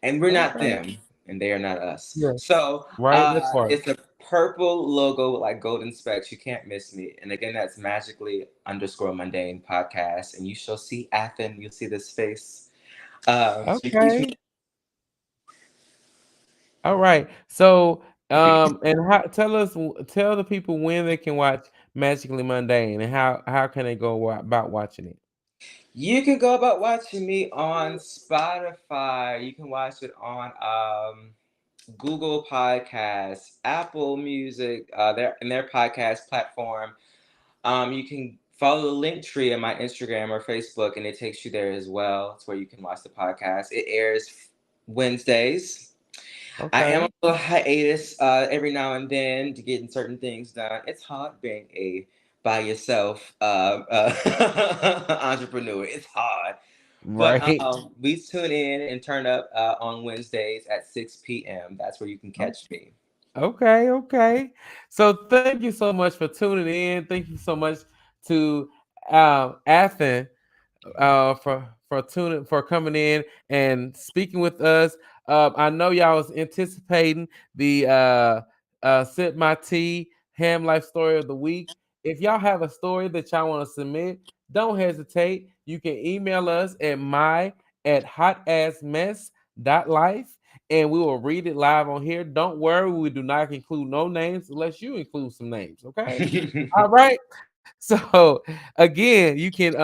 and we're not Okay. them, and they are not us. Yes. So Right, that part. it's a purple logo with like golden specks. You can't miss me. And again, that's magically underscore mundane podcast, and you shall see Athen. You'll see this face. So you can reach me. Okay. All right. So, and tell the people when they can watch Magically Mundane and how can they go about watching it. You can go about watching me on Spotify. You can watch it on Google Podcasts, Apple Music, their podcast platform. You can follow the link tree on my Instagram or Facebook, and it takes you there as well. It's where you can watch the podcast. It airs Wednesdays. I am on Okay. a little hiatus every now and then to getting certain things done. It's hard being a by yourself entrepreneur. It's hard. But Right. we tune in and turn up on Wednesdays at 6 p.m. That's where you can catch me. Okay, okay. So thank you so much for tuning in. Thank you so much to Athen for coming in and speaking with us. I know y'all was anticipating the Sip My Tea Ham Life Story of the Week. If y'all have a story that y'all want to submit, don't hesitate. You can email us at hotassmess.life and we will read it live on here. Don't worry, we do not include no names unless you include some names. Okay. All right. So again, you can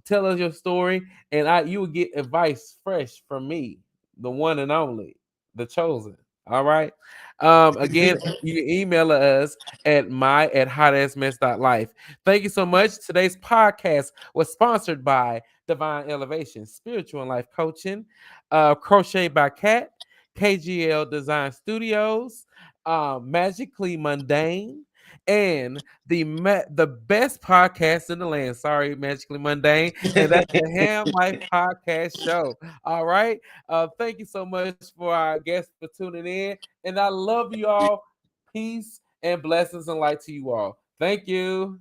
tell us your story, and you will get advice fresh from me, the one and only, the chosen. All right. Again, you can email us at hotassmess.life. Thank you so much. Today's podcast was sponsored by Divine Elevation, Spiritual and Life Coaching, Crochet by Cat, KGL Design Studios, Magically Mundane, and the best podcast in the land. Sorry, Magically Mundane, and that's the Ham Life Podcast Show. All right. Thank you so much for our guests for tuning in, and I love you all. Peace and blessings and light to you all. Thank you.